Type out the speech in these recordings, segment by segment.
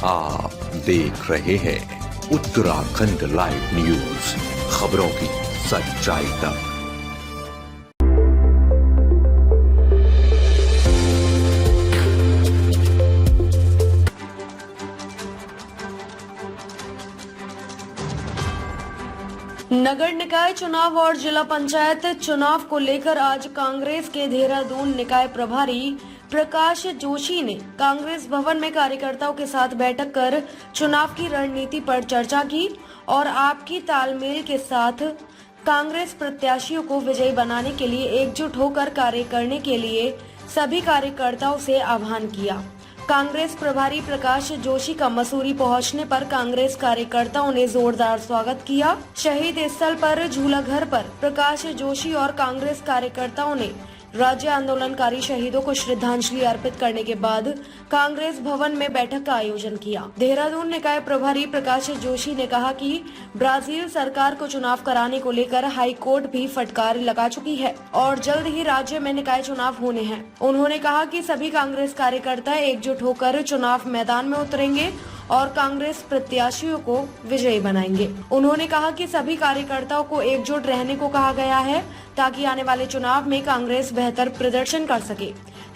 आप देख रहे हैं उत्तराखंड लाइव न्यूज, खबरों की सच्चाई तक। नगर निकाय चुनाव और जिला पंचायत चुनाव को लेकर आज कांग्रेस के देहरादून निकाय प्रभारी प्रकाश जोशी ने कांग्रेस भवन में कार्यकर्ताओं के साथ बैठक कर चुनाव की रणनीति पर चर्चा की और आपकी तालमेल के साथ कांग्रेस प्रत्याशियों को विजयी बनाने के लिए एकजुट होकर कार्य करने के लिए सभी कार्यकर्ताओं से आह्वान किया। कांग्रेस प्रभारी प्रकाश जोशी का मसूरी पहुंचने पर कांग्रेस कार्यकर्ताओं ने जोरदार स्वागत किया। शहीद स्थल पर झूला घर पर प्रकाश जोशी और कांग्रेस कार्यकर्ताओं ने राज्य आंदोलनकारी शहीदों को श्रद्धांजलि अर्पित करने के बाद कांग्रेस भवन में बैठक का आयोजन किया। देहरादून निकाय प्रभारी प्रकाश जोशी ने कहा कि ब्राजील सरकार को चुनाव कराने को लेकर हाई कोर्ट भी फटकार लगा चुकी है और जल्द ही राज्य में निकाय चुनाव होने हैं। उन्होंने कहा कि सभी कांग्रेस कार्यकर्ता एकजुट होकर चुनाव मैदान में उतरेंगे और कांग्रेस प्रत्याशियों को विजयी बनाएंगे। उन्होंने कहा कि सभी कार्यकर्ताओं को एकजुट रहने को कहा गया है ताकि आने वाले चुनाव में कांग्रेस बेहतर प्रदर्शन कर सके।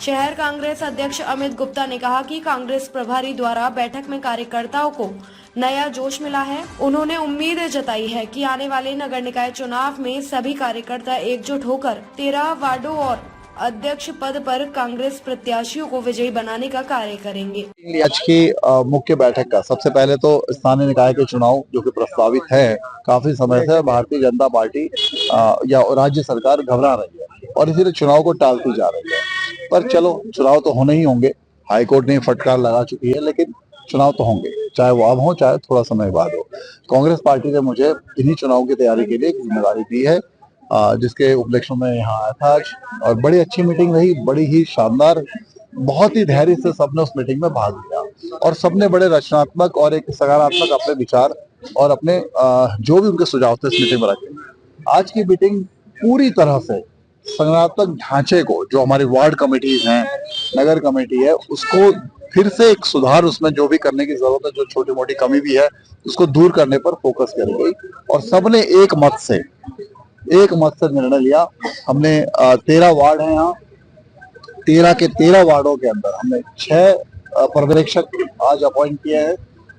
शहर कांग्रेस अध्यक्ष अमित गुप्ता ने कहा कि कांग्रेस प्रभारी द्वारा बैठक में कार्यकर्ताओं को नया जोश मिला है। उन्होंने उम्मीद जताई है कि आने वाले नगर निकाय चुनाव में सभी कार्यकर्ता एकजुट होकर 13 वार्डों और अध्यक्ष पद पर कांग्रेस प्रत्याशियों को विजयी बनाने का कार्य करेंगे। आज की मुख्य बैठक का सबसे पहले तो स्थानीय निकाय के चुनाव जो कि प्रस्तावित है, काफी समय से भारतीय जनता पार्टी या राज्य सरकार घबरा रही है और इसीलिए चुनाव को टालती जा रही है। पर चलो, चुनाव तो होने ही होंगे। हाईकोर्ट ने फटकार लगा चुकी है, लेकिन चुनाव तो होंगे, चाहे वो अब हो चाहे थोड़ा समय बाद हो। कांग्रेस पार्टी ने मुझे इन्हीं चुनाव की तैयारी के लिए एक जिम्मेदारी दी है, जिसके उपलक्ष्य में यहाँ आया था आज और बड़ी अच्छी मीटिंग रही, बड़ी ही शानदार। बहुत ही धैर्य से सबने उस मीटिंग में भाग लिया और सबने बड़े रचनात्मक और एक सकारात्मक अपने विचार और अपने जो भी उनके सुझाव थे इस मीटिंग में रखे। आज की मीटिंग पूरी तरह से संगठनात्मक ढांचे को, जो हमारी वार्ड कमेटीज हैं, नगर कमेटी है, उसको फिर से एक सुधार, उसमें जो भी करने की जरूरत है, जो छोटी मोटी कमी भी है, उसको दूर करने पर फोकस करी गई और सबने एक मत से निर्णय लिया। हमने 13 वार्ड हैं यहाँ, 13 के 13 वार्डों के अंदर हमने 6 पर्यवेक्षक आज अपॉइंट किए हैं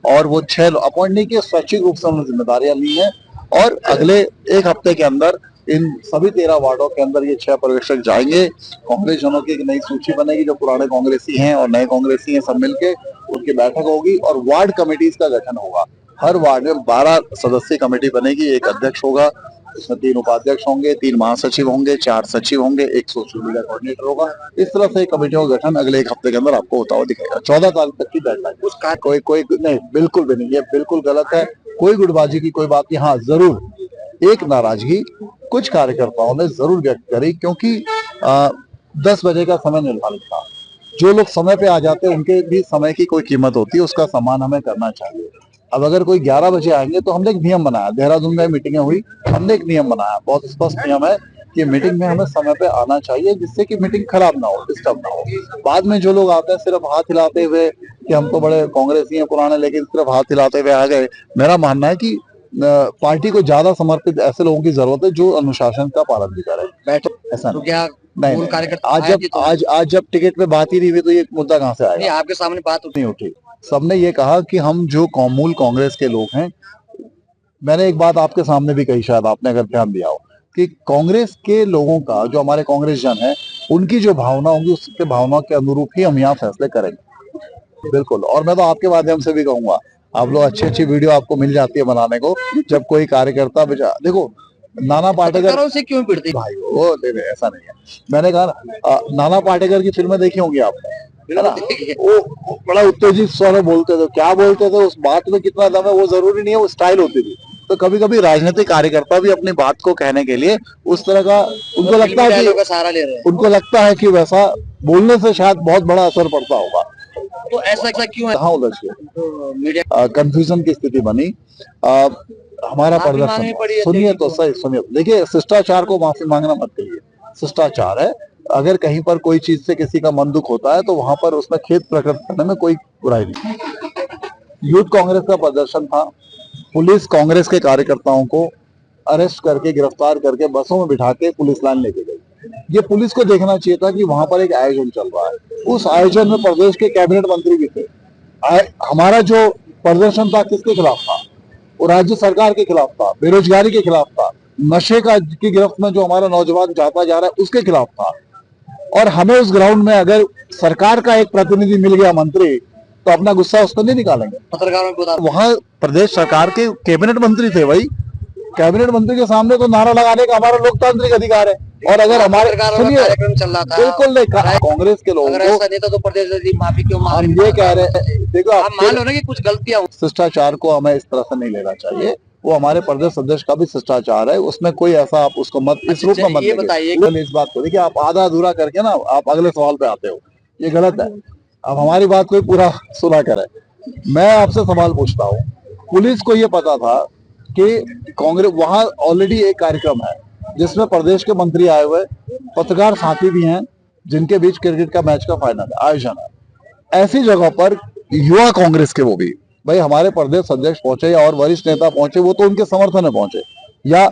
और वो 6 अपॉइंट नहीं किए, स्वैच्छिक रूप से उन्होंने जिम्मेदारियां ली हैं और अगले एक हफ्ते के अंदर इन सभी 13 वार्डों के अंदर ये 6 पर्यवेक्षक जाएंगे। कांग्रेस जनों की एक नई सूची बनेगी, जो पुराने कांग्रेसी हैं और नए कांग्रेसी हैं, सब मिलके उनकी बैठक होगी और वार्ड कमेटीज का गठन होगा। हर वार्ड में 12 सदस्यीय कमेटी बनेगी, एक अध्यक्ष होगा, इसमें 3 उपाध्यक्ष होंगे, 3 महासचिव होंगे, 4 सचिव होंगे, एक सोशल मीडिया कोऑर्डिनेटर होगा। इस तरह से कमेटियों का गठन अगले एक हफ्ते के अंदर आपको होता हुआ दिखेगा। 14 तारीख तक की डेडलाइन। उसका कोई नहीं, बिल्कुल भी नहीं, ये बिल्कुल गलत है। कोई गुटबाजी की कोई बात नहीं। हाँ, जरूर एक नाराजगी कुछ कार्यकर्ताओं ने जरूर व्यक्त करी, क्योंकि 10 बजे का समय निर्धारित था। जो लोग समय पे आ जाते हैं उनके भी समय की कोई कीमत होती है, उसका सम्मान हमें करना चाहिए। अब अगर कोई 11 बजे आएंगे तो हमने एक नियम बनाया, देहरादून में मीटिंगें हुई, हमने एक नियम बनाया, बहुत स्पष्ट नियम है कि मीटिंग में हमें समय पे आना चाहिए, जिससे कि मीटिंग खराब ना हो, डिस्टर्ब ना हो। बाद में जो लोग आते हैं सिर्फ हाथ हिलाते हुए कि हम तो बड़े कांग्रेसी हैं पुराने, लेकिन सिर्फ हाथ हिलाते हुए आ गए। मेरा मानना है कि पार्टी को ज्यादा समर्पित ऐसे लोगों की जरूरत है जो अनुशासन का पालन भी करें। बैठो, ऐसा तो क्या नहीं। आज जब टिकट पे बात ही नहीं हुई तो ये मुद्दा कहाँ से आया? आपके सामने बात नहीं उठी। सबने ये कहा कि हम जो मूल कांग्रेस के लोग हैं, मैंने एक बात आपके सामने भी कही, शायद आपने अगर ध्यान दिया हो, कि कांग्रेस के लोगों का, जो हमारे कांग्रेस जन है, उनकी जो भावना होगी उसके भावना के अनुरूप ही हम यहाँ फैसले करेंगे। बिल्कुल। और मैं तो आपके माध्यम से भी कहूंगा, आप लोग अच्छी वीडियो आपको मिल जाती है बनाने को, जब कोई कार्यकर्ता देखो, नाना पाटेकर से क्यों पिटती भाई, वो ऐसा नहीं है। मैंने कहा नाना पाटेकर की फिल्में देखी होंगी आपने, है ना? वो बड़ा उत्तेजित स्वर में बोलते थे, क्या बोलते थे, उस बात में कितना दम है वो जरूरी नहीं है, वो स्टाइल होती थी। तो कभी कभी राजनीतिक कार्यकर्ता भी अपनी बात को कहने के लिए उस तरह का, उनको लगता है कि सहारा ले रहे हैं, उनको लगता है कि वैसा बोलने से शायद बहुत बड़ा असर पड़ता होगा। तो ऐसा क्यों है? हाँ, उलझ गए, कंफ्यूजन की स्थिति बनी। हमारा प्रदर्शन सुनिए तो सही, सुनिए। देखिए, शिष्टाचार को माफी मांगना मत कहिए, शिष्टाचार है। अगर कहीं पर कोई चीज से किसी का मन दुख होता है तो वहां पर उसमें खेद प्रकट करने में कोई बुराई नहीं। यूथ कांग्रेस का प्रदर्शन था। पुलिस कांग्रेस के कार्यकर्ताओं को अरेस्ट करके गिरफ्तार करके बसों में बिठा के पुलिस लाइन लेके गई। ये पुलिस को देखना चाहिए था कि वहां पर एक आयोजन चल रहा है, उस आयोजन में प्रदेश के कैबिनेट मंत्री भी थे। हमारा जो प्रदर्शन था किसके खिलाफ था? वो राज्य सरकार के खिलाफ था, बेरोजगारी के खिलाफ था, नशे की गिरफ्त में जो हमारा नौजवान जाता जा रहा है उसके खिलाफ था। और हमें उस ग्राउंड में अगर सरकार का एक प्रतिनिधि मिल गया मंत्री, तो अपना गुस्सा उस पर नहीं निकालेंगे। पत्रकारों को वहां प्रदेश सरकार के कैबिनेट मंत्री थे भाई, कैबिनेट मंत्री के सामने तो नारा लगाने का हमारा लोकतांत्रिक अधिकार है। और अगर हमारे कार्यक्रम चल रहा था, बिल्कुल नहीं, कांग्रेस के लोगों को ऐसा नहीं था तो प्रदेश माफी क्यों हम ये कह रहे हैं, देखो आप मान लो ना कि कुछ गलतियां हो। शिष्टाचार को हमें इस तरह से नहीं लेना चाहिए। वो हमारे प्रदेश अध्यक्ष का भी शिष्टाचार है, उसमें कोई ऐसा आप उसको मत इस रूप में मत ये बताइए इस बात को देखिए, आप आधा अधूरा करके ना आप अगले सवाल पे आते हो, ये गलत है। अब हमारी बात कोई पूरा सुना करे। मैं आपसे सवाल पूछता हूँ, पुलिस को ये पता था कि कांग्रेस वहां ऑलरेडी एक कार्यक्रम है जिसमें प्रदेश के मंत्री आए हुए, पत्रकार साथी भी हैं, जिनके बीच क्रिकेट का मैच का फाइनल आयोजन है। ऐसी जगह पर युवा कांग्रेस के वो भी भाई हमारे प्रदेश अध्यक्ष पहुंचे या और वरिष्ठ नेता पहुंचे, वो तो उनके समर्थन में पहुंचे, या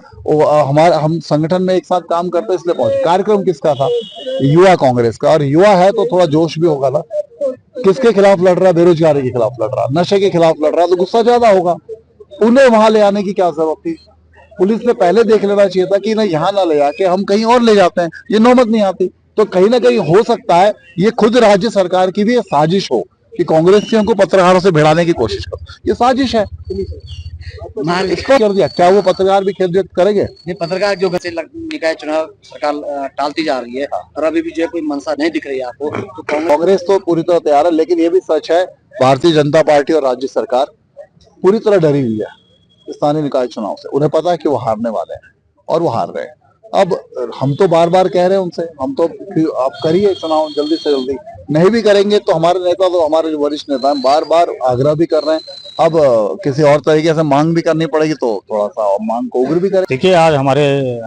हम संगठन में एक साथ काम करते इसलिए पहुंचे। कार्यक्रम किसका था? युवा कांग्रेस का। और युवा है तो थोड़ा जोश भी होगा ना। किसके खिलाफ लड़ रहा है? बेरोजगारी के खिलाफ लड़ रहा, नशे के खिलाफ लड़ रहा, तो गुस्सा ज्यादा होगा। उन्हें वहां ले आने की क्या जरूरत थी? पुलिस ने पहले देख लेना चाहिए था कि ना यहाँ ना ले आके हम कहीं और ले जाते हैं, ये नौबत नहीं आती। तो कहीं ना कहीं हो सकता है ये खुद राज्य सरकार की भी साजिश हो कि कांग्रेसियों को पत्रकारों से भिड़ाने की कोशिश करो, ये साजिश है। इसको कर दिया, क्या वो पत्रकार भी खेद व्यक्त करेंगे? ये पत्रकार जो निकाय चुनाव सरकार टालती जा रही है और अभी भी जो कोई मंशा नहीं दिख रही है आपको, तो कांग्रेस तो पूरी तरह तैयार है, लेकिन ये भी सच है भारतीय जनता पार्टी और राज्य सरकार पूरी तरह डरी हुई है स्थानीय निकाय चुनाव से। उन्हें पता है कि वो हारने वाले हैं और वो हार रहे हैं। अब हम तो बार बार कह रहे हैं उनसे, हम तो आप करिए चुनाव जल्दी से जल्दी, नहीं भी करेंगे तो हमारे नेता, तो हमारे जो वरिष्ठ नेता हैं बार बार आग्रह भी कर रहे हैं। अब किसी और तरीके से मांग भी करनी पड़ेगी तो थोड़ा सा मांग को उग्र भी करें। देखिए, आज हमारे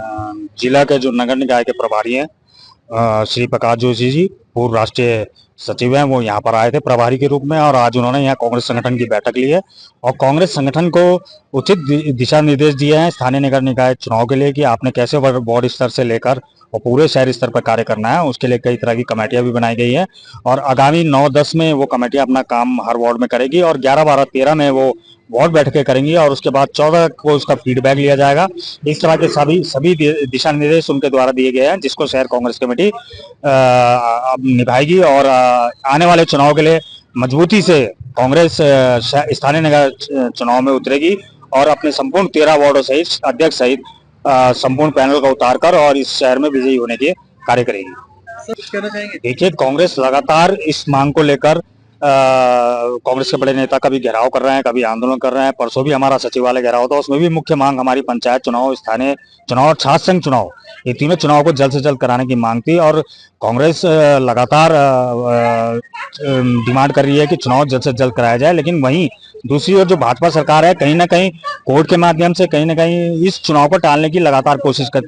जिला के जो नगर निकाय के प्रभारी हैं श्री प्रकाश जोशी जी, पूर्व राष्ट्रीय सचिव हैं, वो यहाँ पर आए थे प्रभारी के रूप में, और आज उन्होंने यहाँ कांग्रेस संगठन की बैठक ली है और कांग्रेस संगठन को उचित दिशा निर्देश दिए हैं स्थानीय नगर निकाय चुनाव के लिए कि आपने कैसे वार्ड स्तर से लेकर और पूरे शहरी स्तर पर कार्य करना है। उसके लिए कई तरह की कमेटियां भी बनाई गई है और आगामी 9-10 में वो कमेटियां अपना काम हर वार्ड में करेगी और 11, 12, 13 में वो वार्ड बैठकें करेंगी और उसके बाद 14 को उसका फीडबैक लिया जाएगा। इस तरह के सभी दिशा निर्देश उनके द्वारा दिए गए हैं, जिसको शहर कांग्रेस कमेटी निभाएगी और आने वाले चुनाव के लिए मजबूती से कांग्रेस स्थानीय नगर चुनाव में उतरेगी और अपने संपूर्ण 13 वार्डों सहित अध्यक्ष सहित संपूर्ण पैनल का उतारकर और इस शहर में विजयी होने के कार्य करेगी। देखिए, कांग्रेस लगातार इस मांग को लेकर कांग्रेस के बड़े नेता कभी घेराव कर रहे हैं, कभी आंदोलन कर रहे हैं। परसों भी हमारा सचिवालय घेराव था, उसमें भी मुख्य मांग हमारी पंचायत चुनाव, स्थानीय चुनाव और छात्र संघ चुनाव, ये तीनों चुनाव को जल्द से जल्द कराने की मांग थी और कांग्रेस लगातार डिमांड कर रही है कि चुनाव जल्द से जल्द कराया जाए। लेकिन वहीं दूसरी ओर जो भाजपा सरकार है, कहीं ना कहीं कोर्ट के माध्यम से कहीं ना कहीं इस चुनाव को टालने की लगातार कोशिश कर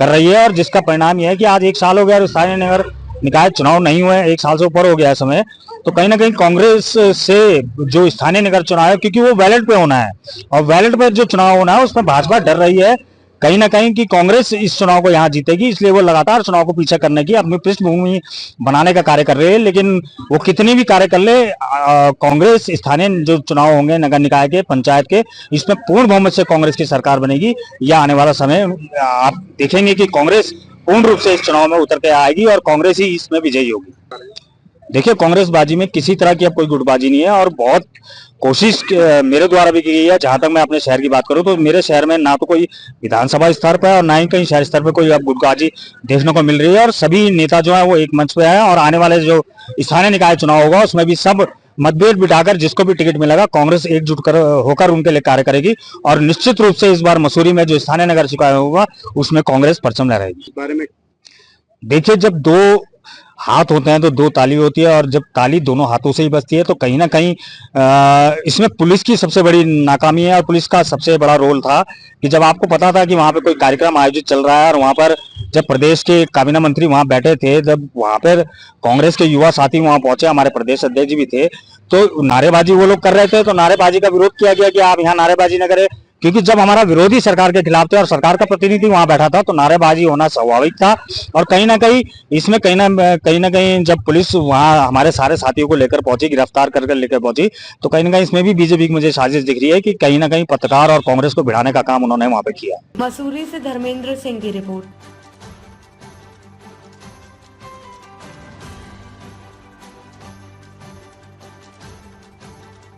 रही है और जिसका परिणाम यह है कि आज 1 साल हो गया और स्थानीय नगर निकाय चुनाव नहीं हुए, 1 साल से ऊपर हो गया है समय। तो कहीं ना कहीं कांग्रेस से जो स्थानीय नगर चुनाव है, क्योंकि वो बैलेट पे होना है और बैलेट पे जो चुनाव होना है उसमें भाजपा डर रही है कहीं ना कहीं कि कांग्रेस इस चुनाव को यहाँ जीतेगी, इसलिए वो लगातार चुनाव को पीछे करने की अपनी पृष्ठभूमि बनाने का कार्य कर रहे हैं। लेकिन वो कितनी भी कार्य कर ले, कांग्रेस स्थानीय जो चुनाव होंगे नगर निकाय के, पंचायत के, इसमें पूर्ण बहुमत से कांग्रेस की सरकार बनेगी। यह आने वाला समय आप देखेंगे कि कांग्रेस पूर्ण रूप से इस चुनाव में उतर के आएगी और कांग्रेस ही इसमें विजयी होगी। देखिए, कांग्रेस बाजी में किसी तरह की अब कोई गुटबाजी नहीं है और बहुत कोशिश मेरे द्वारा भी की गई है। जहां तक मैं अपने शहर की बात करूं तो मेरे शहर में ना तो कोई विधानसभा स्तर पर और ना ही कहीं शहर स्तर पर कोई अब गुटबाजी देखने को मिल रही है और सभी नेता जो है वो एक मंच पे आए और आने वाले जो स्थानीय निकाय चुनाव होगा उसमें भी सब मतभेद बिठाकर जिसको भी टिकट मिलेगा कांग्रेस एकजुट होकर उनके लिए कार्य करेगी और निश्चित रूप से इस बार मसूरी में जो स्थानीय नगर निकाय होगा उसमें कांग्रेस परचम लहराएगी। बारे में देखिए, जब 2 हाथ होते हैं तो दो ताली होती है, और जब ताली दोनों हाथों से ही बजती है तो कहीं ना कहीं इसमें पुलिस की सबसे बड़ी नाकामी है। और पुलिस का सबसे बड़ा रोल था कि जब आपको पता था कि वहां पे कोई कार्यक्रम आयोजित चल रहा है और वहां पर जब प्रदेश के काबीना मंत्री वहां बैठे थे, जब वहां पर कांग्रेस के युवा साथी वहां पहुंचे, हमारे प्रदेश अध्यक्ष जी भी थे, तो नारेबाजी वो लोग कर रहे थे, तो नारेबाजी का विरोध किया गया कि आप यहाँ नारेबाजी न करें, क्योंकि जब हमारा विरोधी सरकार के खिलाफ थे और सरकार का प्रतिनिधि वहां बैठा था तो नारेबाजी होना स्वाभाविक था। और कहीं ना कहीं इसमें कहीं ना कहीं जब पुलिस वहां हमारे सारे साथियों को लेकर पहुंची, गिरफ्तार कर लेकर पहुंची, तो कहीं ना कहीं इसमें भी बीजेपी की मुझे साजिश दिख रही है कि कहीं ना कहीं पत्रकार और कांग्रेस को भिड़ाने का काम उन्होंने वहां पे किया। मसूरी से धर्मेंद्र सिंह की रिपोर्ट।